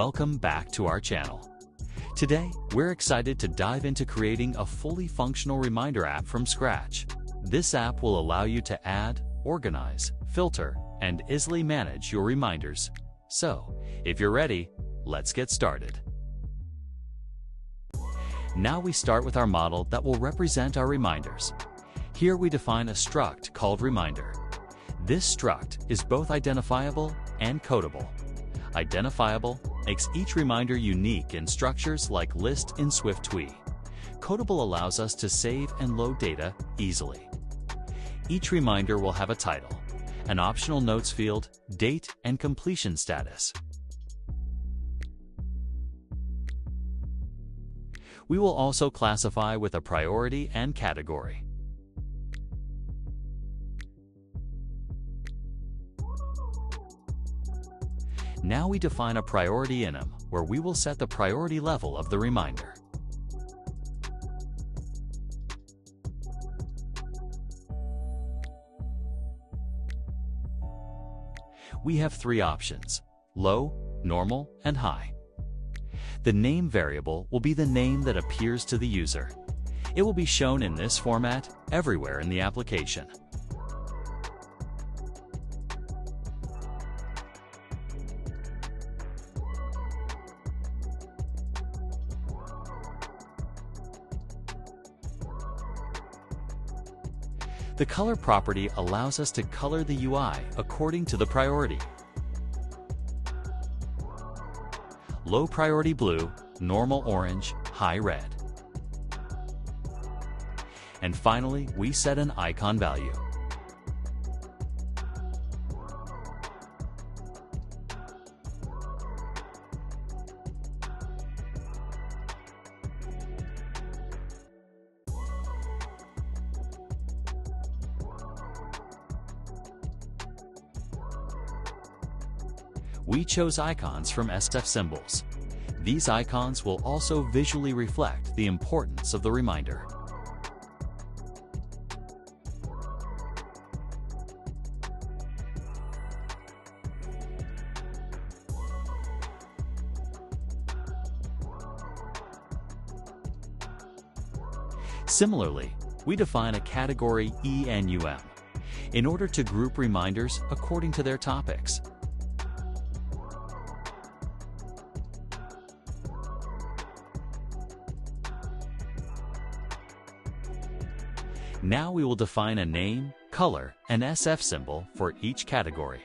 Welcome back to our channel. Today, we're excited to dive into creating a fully functional reminder app from scratch. This app will allow you to add, organize, filter, and easily manage your reminders. So, if you're ready, let's get started. Now we start with our model that will represent our reminders. Here we define a struct called reminder. This struct is both identifiable and codable. Identifiable makes each reminder unique in structures like list in SwiftUI. Codable allows us to save and load data easily. Each reminder will have a title, an optional notes field, date, and completion status. We will also classify with a priority and category. Now we define a priority enum, where we will set the priority level of the reminder. We have three options: low, normal, and high. The name variable will be the name that appears to the user. It will be shown in this format everywhere in the application. The color property allows us to color the UI according to the priority. Low priority blue, normal orange, high red. And finally, we set an icon value. We chose icons from SF symbols. These icons will also visually reflect the importance of the reminder. Similarly, we define a category ENUM in order to group reminders according to their topics. Now we will define a name, color, and SF symbol for each category.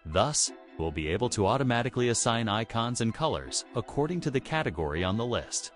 Thus, we'll be able to automatically assign icons and colors according to the category on the list.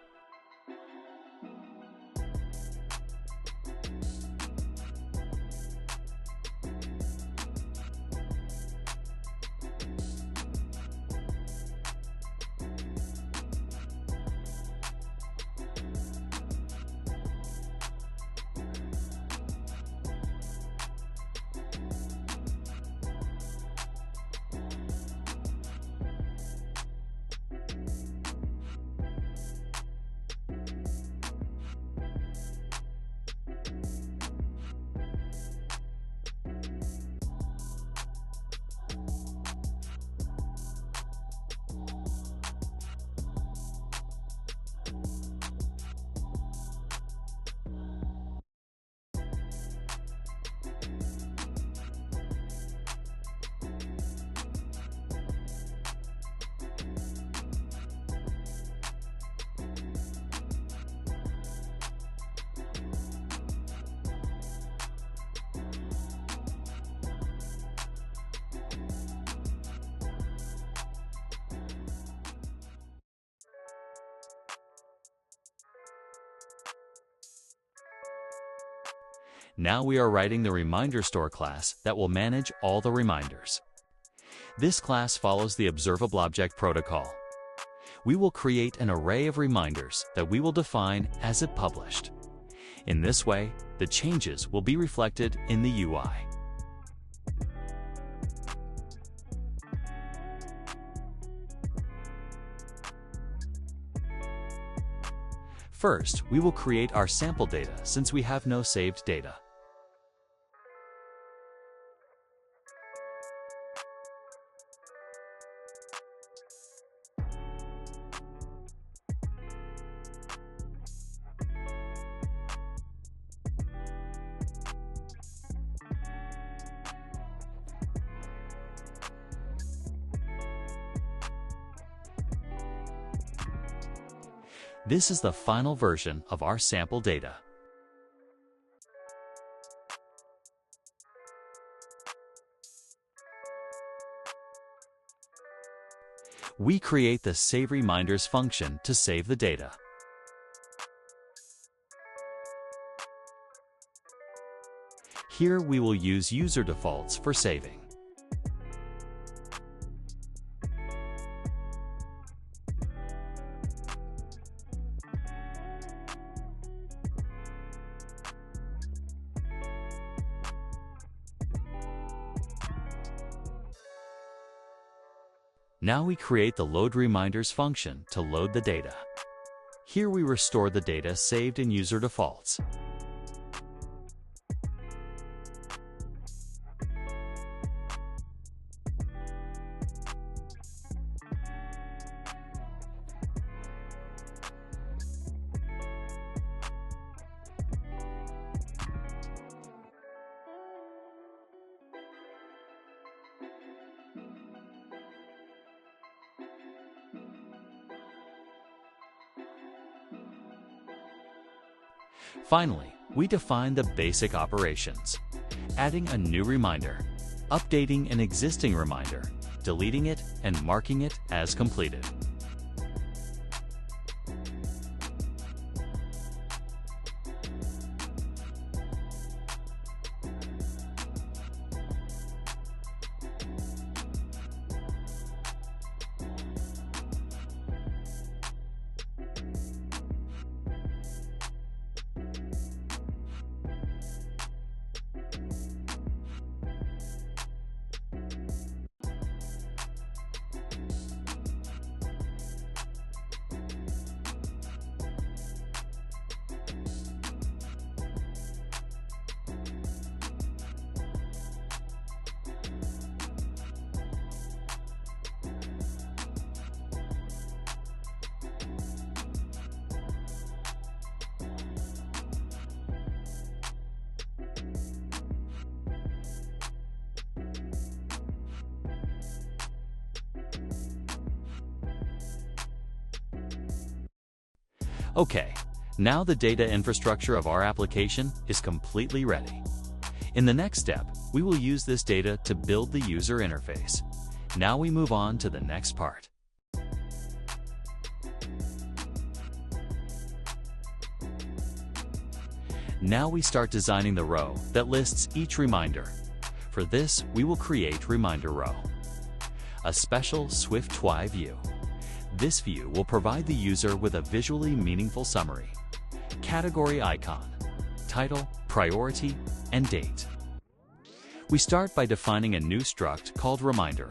Now we are writing the reminder store class that will manage all the reminders. This class follows the observable object protocol. We will create an array of reminders that we will define as it published. In this way, the changes will be reflected in the UI. First, we will create our sample data since we have no saved data. This is the final version of our sample data. We create the Save Reminders function to save the data. Here we will use user defaults for saving. Now we create the Load Reminders function to load the data. Here we restore the data saved in user defaults. Finally, we define the basic operations: adding a new reminder, updating an existing reminder, deleting it, and marking it as completed. Okay, now the data infrastructure of our application is completely ready. In the next step, we will use this data to build the user interface. Now we move on to the next part. Now we start designing the row that lists each reminder. For this, we will create Reminder Row, a special SwiftUI view. This view will provide the user with a visually meaningful summary, category icon, title, priority, and date. We start by defining a new struct called Reminder.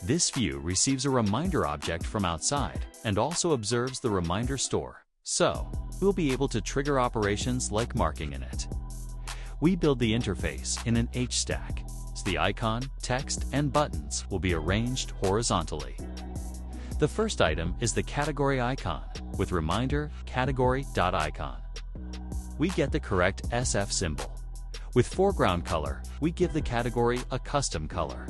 This view receives a reminder object from outside and also observes the reminder store, so we'll be able to trigger operations like marking in it. We build the interface in an HStack, so the icon, text, and buttons will be arranged horizontally. The first item is the category icon with reminder category.icon. We get the correct SF symbol. With foreground color, we give the category a custom color.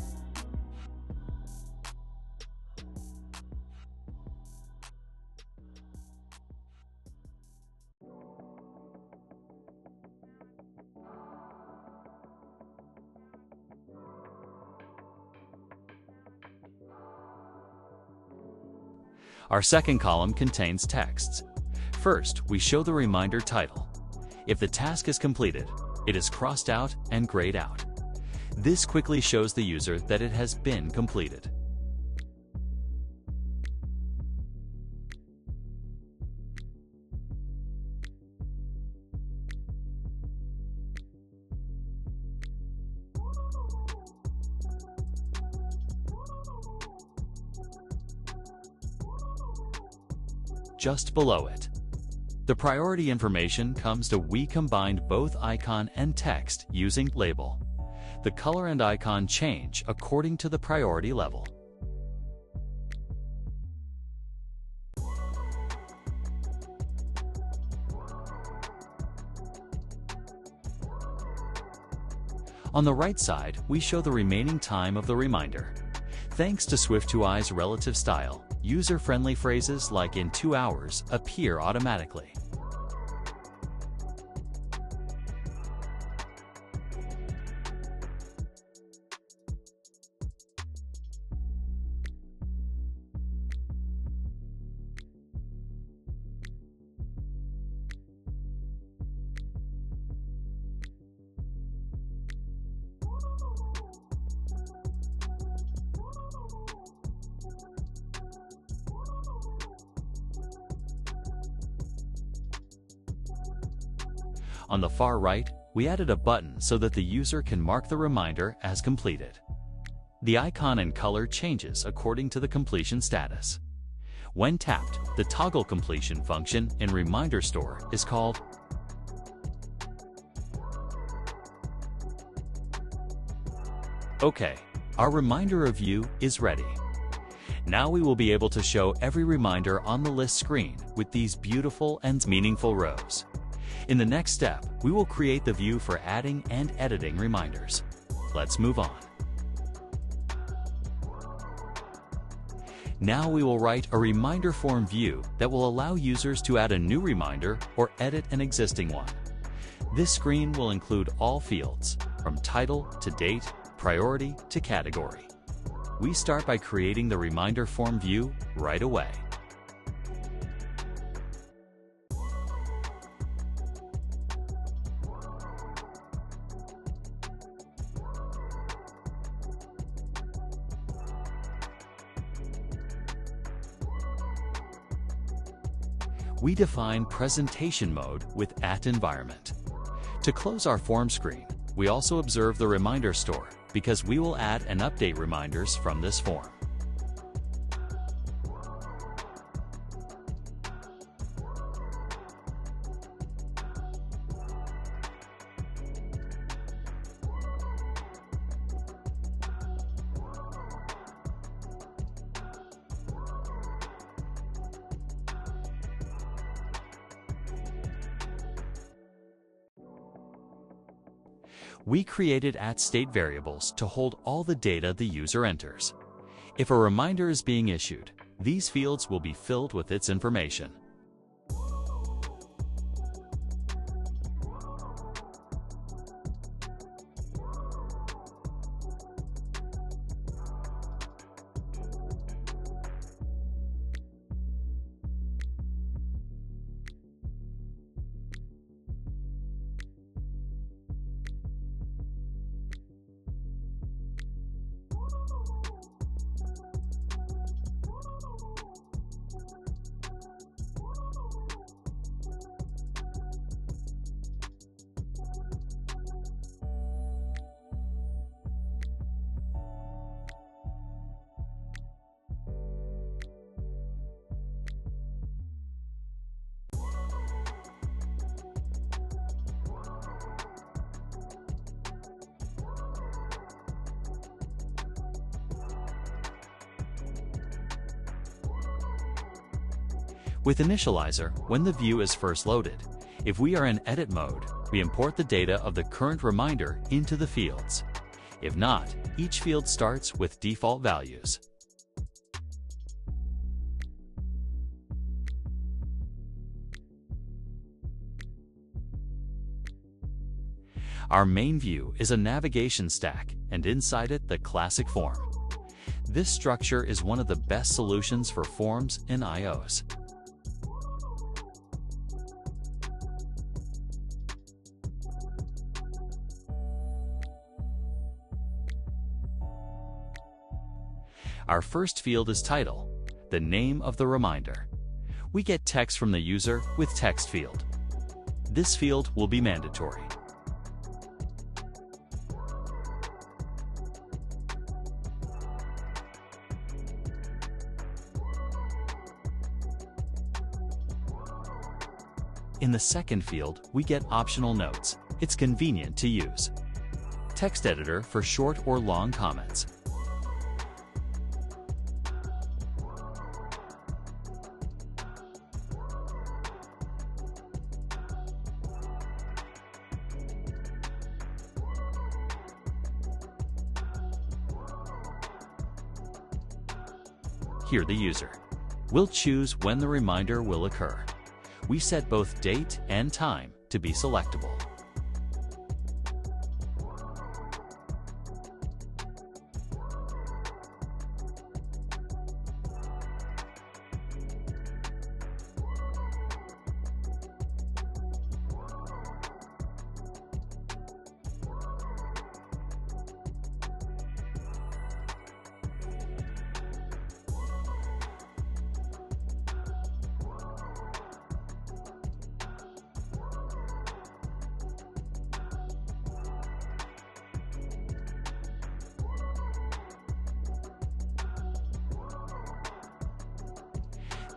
Our second column contains texts. First, we show the reminder title. If the task is completed, it is crossed out and grayed out. This quickly shows the user that it has been completed. Just below it, the priority information comes to we combined both icon and text using label. The color and icon change according to the priority level. On the right side, we show the remaining time of the reminder. Thanks to SwiftUI's relative style, user-friendly phrases like "in 2 hours" appear automatically. On the far right, we added a button so that the user can mark the reminder as completed. The icon and color changes according to the completion status. When tapped, the toggle completion function in Reminder Store is called. Okay, our reminder review is ready. Now we will be able to show every reminder on the list screen with these beautiful and meaningful rows. In the next step, we will create the view for adding and editing reminders. Let's move on. Now we will write a reminder form view that will allow users to add a new reminder or edit an existing one. This screen will include all fields, from title to date, priority to category. We start by creating the reminder form view right away. We define presentation mode with @environment. To close our form screen, we also observe the reminder store because we will add and update reminders from this form. We created @state variables to hold all the data the user enters. If a reminder is being issued, these fields will be filled with its information. With Initializer, when the view is first loaded, if we are in edit mode, we import the data of the current reminder into the fields. If not, each field starts with default values. Our main view is a navigation stack, and inside it the classic form. This structure is one of the best solutions for forms in iOS. Our first field is title, the name of the reminder. We get text from the user with text field. This field will be mandatory. In the second field, we get optional notes. It's convenient to use. Text editor for short or long comments. Here the user. We'll choose when the reminder will occur. We set both date and time to be selectable.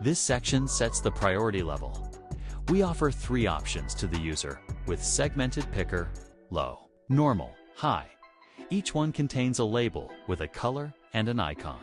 This section sets the priority level. We offer 3 options to the user with segmented picker, low, normal, high. Each one contains a label with a color and an icon.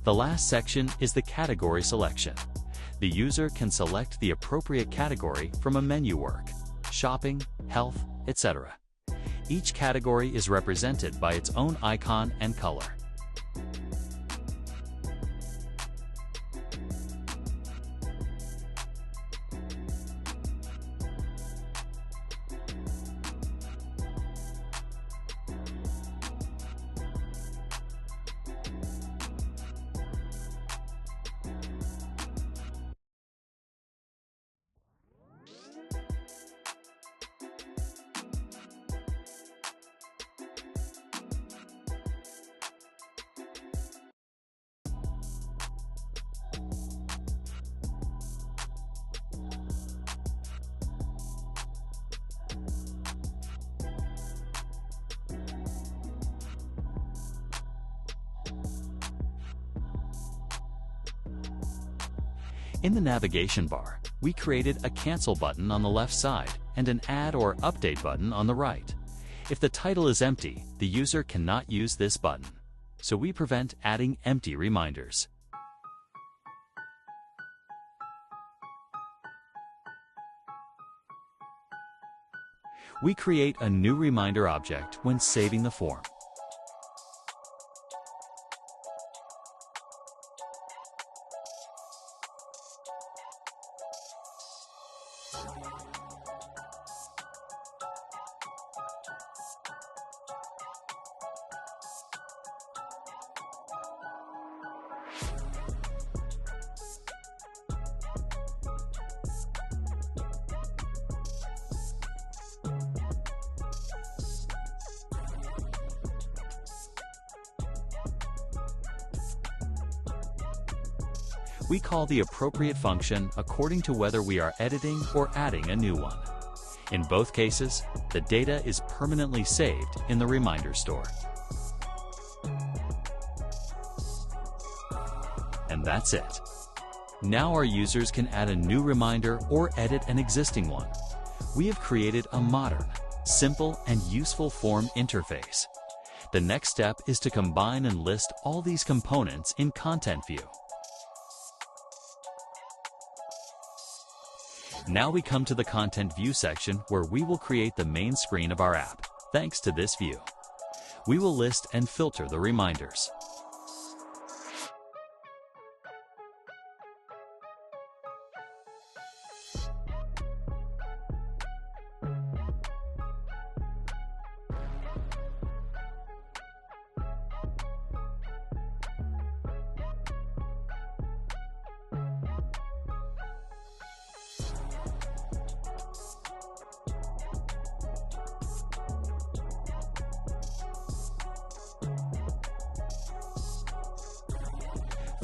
The last section is the category selection. The user can select the appropriate category from a menu work, shopping, health, etc. Each category is represented by its own icon and color. In the navigation bar, we created a Cancel button on the left side and an Add or Update button on the right. If the title is empty, the user cannot use this button, so we prevent adding empty reminders. We create a new reminder object when saving the form. We call the appropriate function according to whether we are editing or adding a new one. In both cases, the data is permanently saved in the reminder store. And that's it. Now our users can add a new reminder or edit an existing one. We have created a modern, simple, and useful form interface. The next step is to combine and list all these components in Content View. Now we come to the Content View section where we will create the main screen of our app, thanks to this view. We will list and filter the reminders.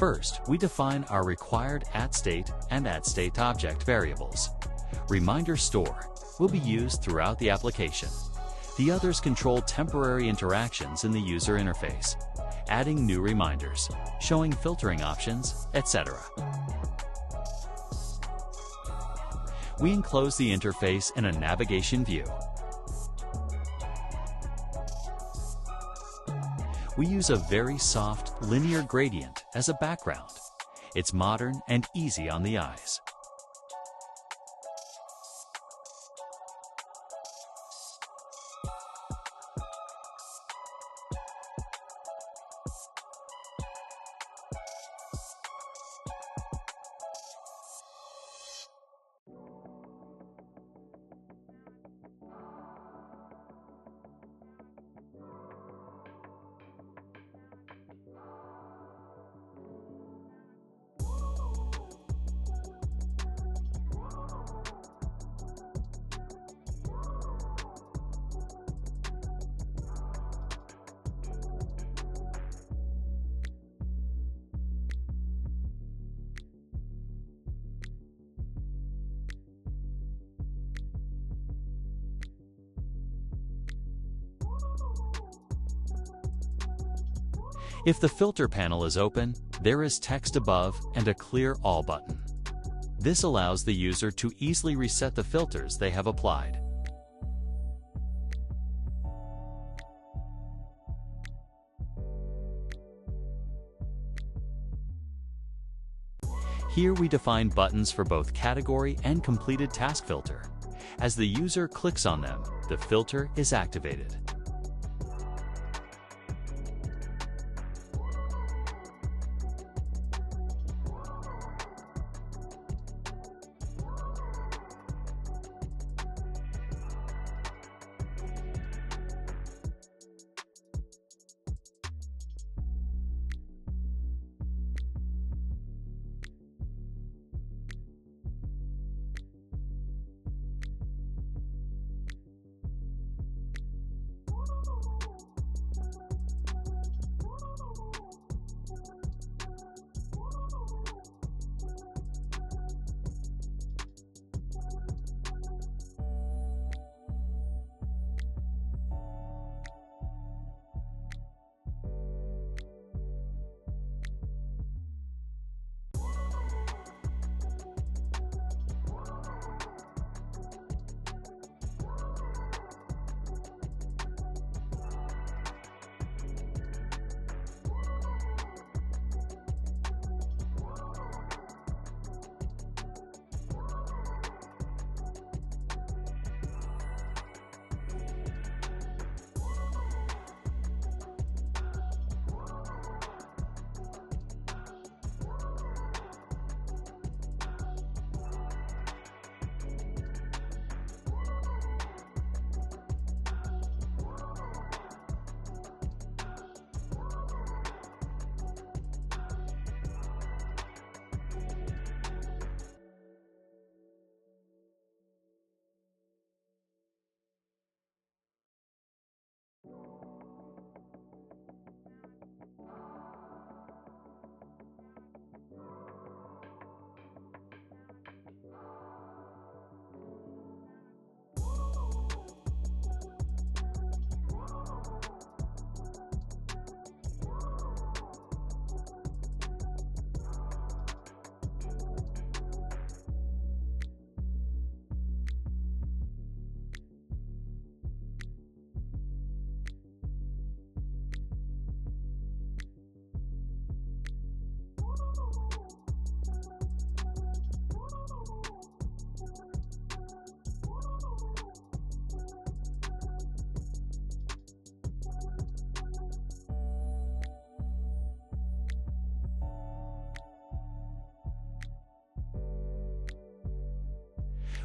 First, we define our required @state and @state object variables. Reminder store will be used throughout the application. The others control temporary interactions in the user interface, adding new reminders, showing filtering options, etc. We enclose the interface in a navigation view. We use a very soft, linear gradient as a background. It's modern and easy on the eyes. If the filter panel is open, there is text above and a Clear All button. This allows the user to easily reset the filters they have applied. Here we define buttons for both category and completed task filter. As the user clicks on them, the filter is activated.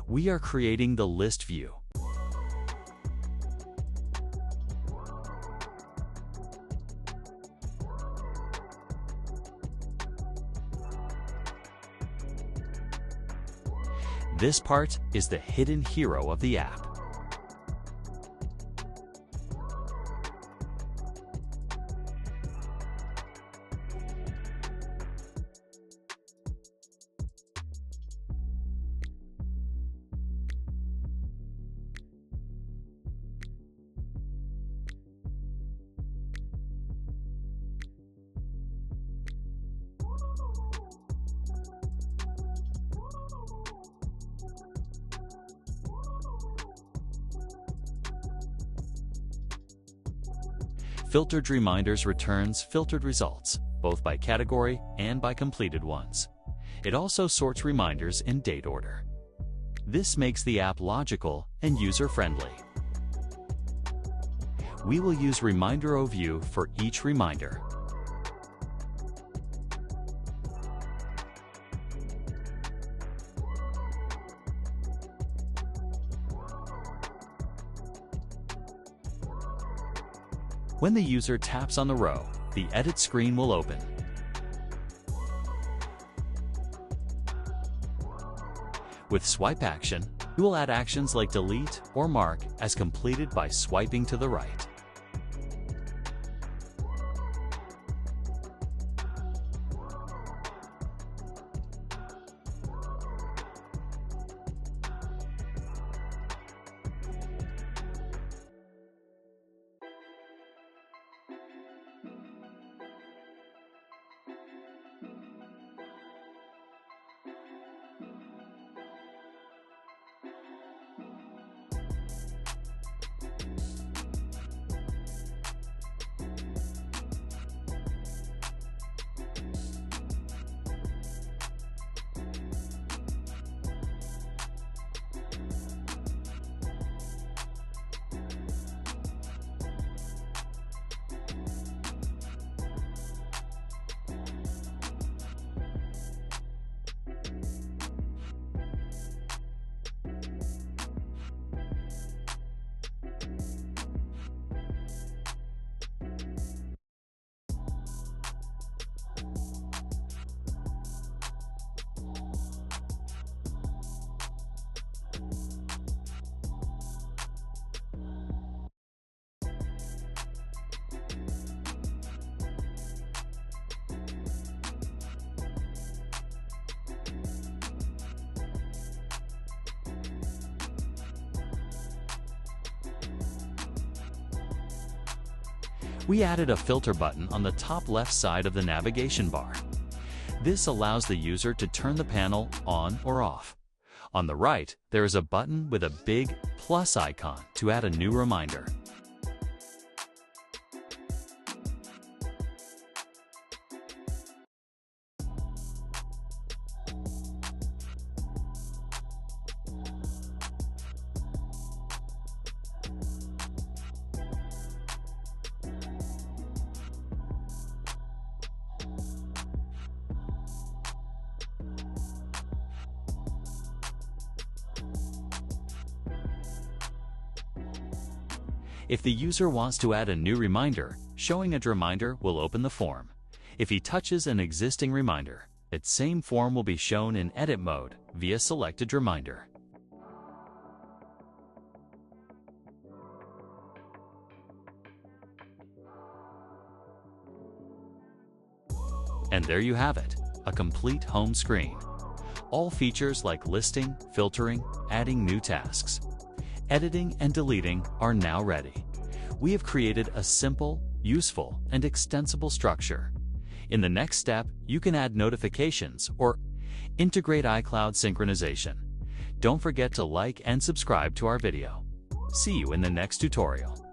We are creating the list view. This part is the hidden hero of the app. Filtered Reminders returns filtered results, both by category and by completed ones. It also sorts reminders in date order. This makes the app logical and user-friendly. We will use Reminder View for each reminder. When the user taps on the row, the edit screen will open. With Swipe Action, you will add actions like delete or mark as completed by swiping to the right. We added a filter button on the top left side of the navigation bar. This allows the user to turn the panel on or off. On the right, there is a button with a big plus icon to add a new reminder. If the user wants to add a new reminder, showing a reminder will open the form. If he touches an existing reminder, that same form will be shown in edit mode via selected reminder. And there you have it, a complete home screen. All features like listing, filtering, adding new tasks, editing and deleting are now ready. We have created a simple, useful, and extensible structure. In the next step, you can add notifications or integrate iCloud synchronization. Don't forget to like and subscribe to our video. See you in the next tutorial.